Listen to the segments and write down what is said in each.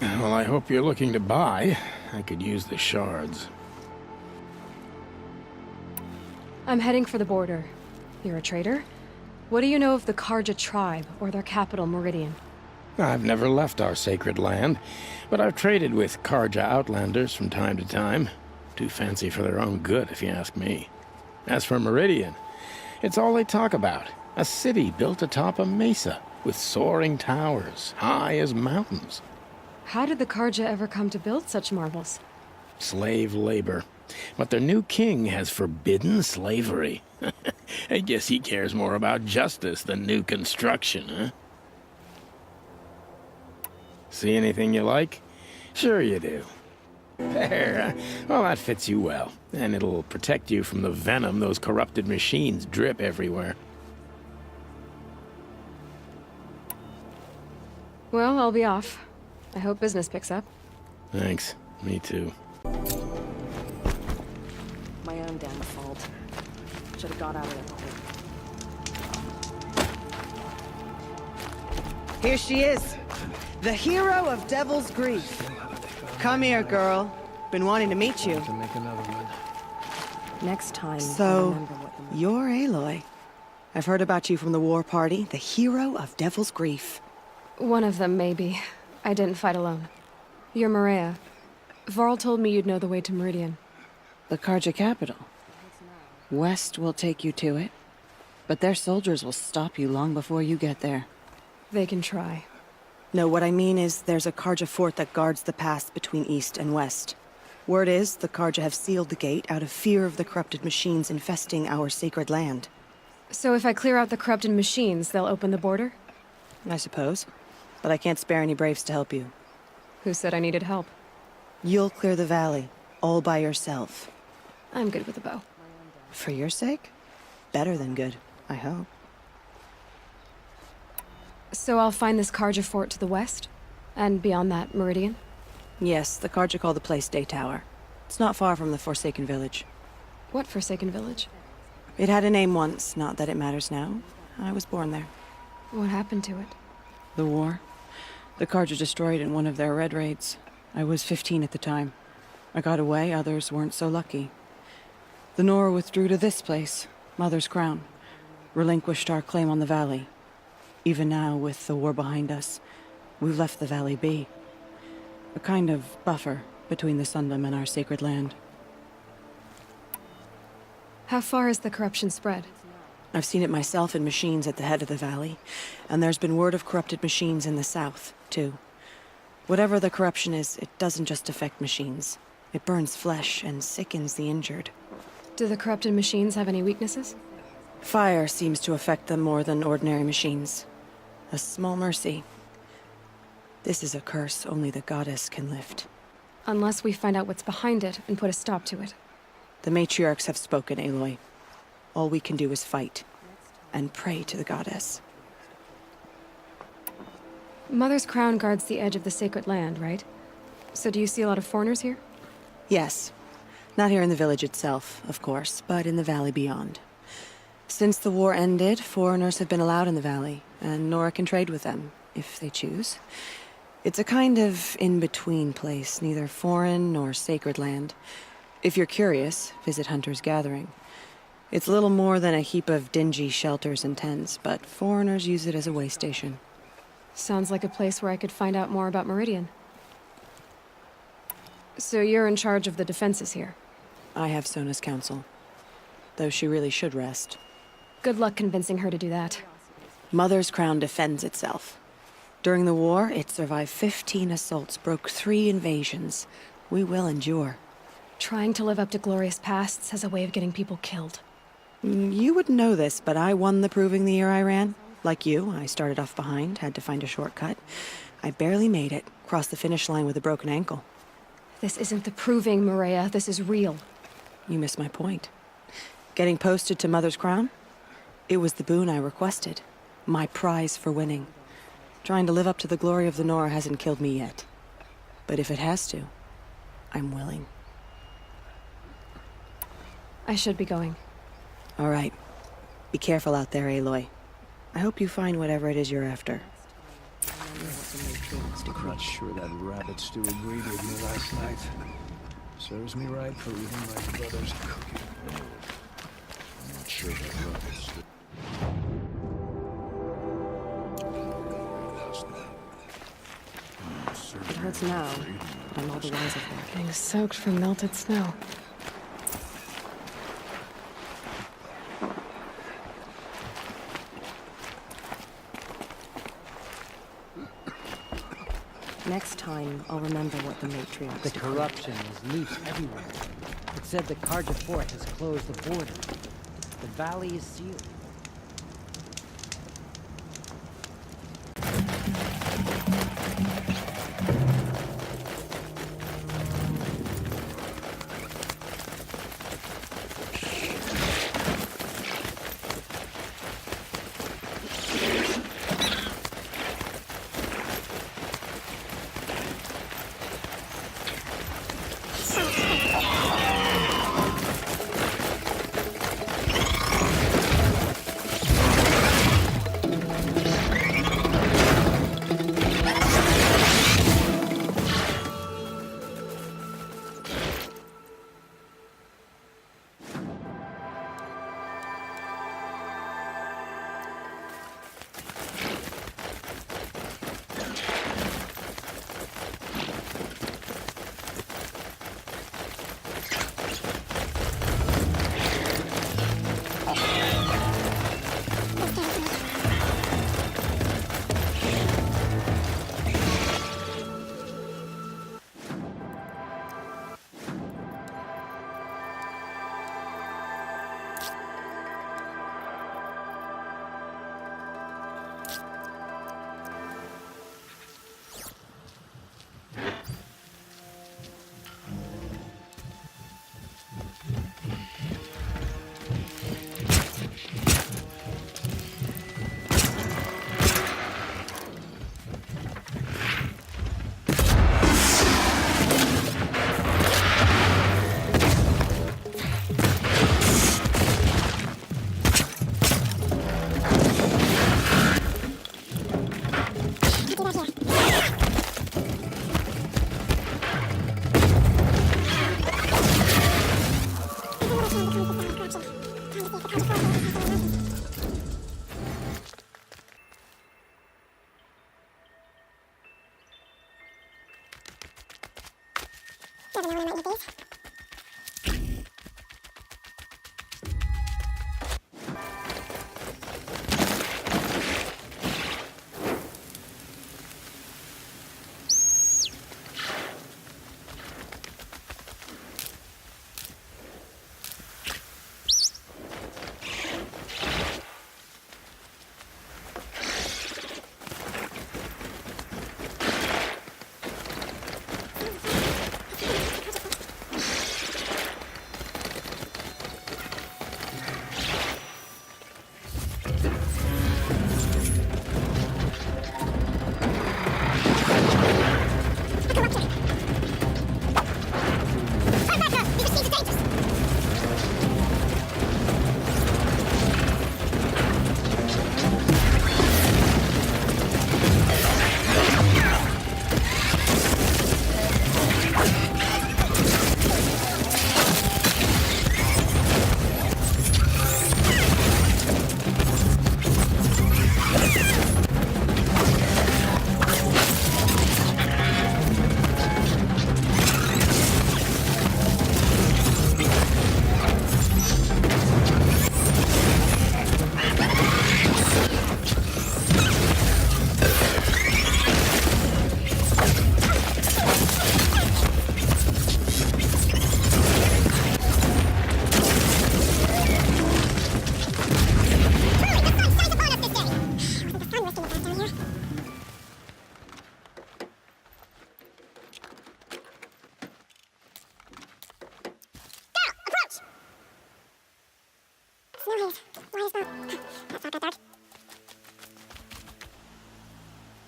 Well, I hope you're looking to buy. I could use the shards. I'm heading for the border. You're a trader? What do you know of the Karja tribe, or their capital, Meridian? I've never left our sacred land, but I've traded with Karja outlanders from time to time. Too fancy for their own good, if you ask me. As for Meridian, it's all they talk about. A city built atop a mesa, with soaring towers, high as mountains. How did the Karja ever come to build such marvels? Slave labor. But their new king has forbidden slavery. I guess he cares more about justice than new construction, huh? See anything you like? Sure you do. There. Well, that fits you well. And it'll protect you from the venom those corrupted machines drip everywhere. Well, I'll be off. I hope business picks up. Thanks. Me too. My own damn fault. Should have got out of it. Here she is, the hero of Devil's Grief. Come here, girl. Been wanting to meet you. Next time, I'll So, remember what the... you're Aloy. I've heard about you from the war party, the hero of Devil's Grief. One of them, maybe. I didn't fight alone. You're Maria. Varl told me you'd know the way to Meridian. The Karja capital. West will take you to it, but their soldiers will stop you long before you get there. They can try. No, what I mean is there's a Karja fort that guards the pass between east and west. Word is the Karja have sealed the gate out of fear of the corrupted machines infesting our sacred land. So if I clear out the corrupted machines, they'll open the border? I suppose. But I can't spare any braves to help you. Who said I needed help? You'll clear the valley, all by yourself. I'm good with a bow. For your sake? Better than good, I hope. So I'll find this Karja fort to the west? And beyond that, Meridian? Yes, the Karja call the place Day Tower. It's not far from the Forsaken Village. What Forsaken Village? It had a name once, not that it matters now. I was born there. What happened to it? The war. The Karja destroyed in one of their red raids. I was 15 at the time. I got away, others weren't so lucky. The Nora withdrew to this place, Mother's Crown. Relinquished our claim on the valley. Even now, with the war behind us, we've left the valley be. A kind of buffer between the Sundom and our sacred land. How far has the corruption spread? I've seen it myself in machines at the head of the valley, and there's been word of corrupted machines in the south, too. Whatever the corruption is, it doesn't just affect machines. It burns flesh and sickens the injured. Do the corrupted machines have any weaknesses? Fire seems to affect them more than ordinary machines. A small mercy. This is a curse only the goddess can lift. Unless we find out what's behind it and put a stop to it. The matriarchs have spoken, Aloy. All we can do is fight, and pray to the goddess. Mother's Crown guards the edge of the sacred land, right? So do you see a lot of foreigners here? Yes. Not here in the village itself, of course, but in the valley beyond. Since the war ended, foreigners have been allowed in the valley, and Nora can trade with them, if they choose. It's a kind of in-between place, neither foreign nor sacred land. If you're curious, visit Hunter's Gathering. It's little more than a heap of dingy shelters and tents, but foreigners use it as a way station. Sounds like a place where I could find out more about Meridian. So you're in charge of the defenses here? I have Sona's counsel, though she really should rest. Good luck convincing her to do that. Mother's Crown defends itself. During the war, it survived 15 assaults, broke 3 invasions. We will endure. Trying to live up to glorious pasts has a way of getting people killed. You wouldn't know this, but I won the Proving the year I ran. Like you, I started off behind, had to find a shortcut. I barely made it, crossed the finish line with a broken ankle. This isn't the proving, Maria. This is real. You missed my point. Getting posted to Mother's Crown? It was the boon I requested. My prize for winning. Trying to live up to the glory of the Nora hasn't killed me yet. But if it has to, I'm willing. I should be going. All right. Be careful out there, Aloy. I hope you find whatever it is you're after. I'm not sure that rabbit stew agreed with me last night. Serves me right for eating my brother's cooking. I'm not sure that rabbit stew... It hurts now, but I'm all the wiser for it. Getting soaked from melted snow. Next time, I'll remember what the matriarch The corruption is loose everywhere. It said the Karja fort has closed the border. The valley is sealed.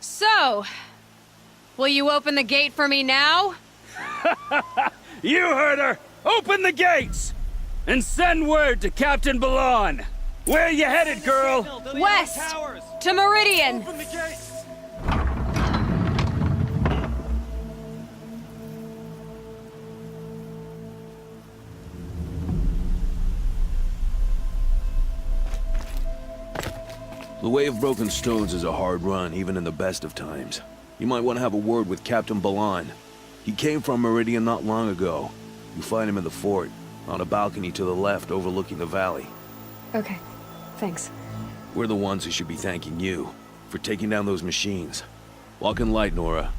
So, will you open the gate for me now? You heard her! Open the gates! And send word to Captain Balon! Where you headed, girl? West! To Meridian! The Way of Broken Stones is a hard run, even in the best of times. You might want to have a word with Captain Balon. He came from Meridian not long ago. You find him in the fort, on a balcony to the left overlooking the valley. Okay, thanks. We're the ones who should be thanking you for taking down those machines. Walk in light, Nora.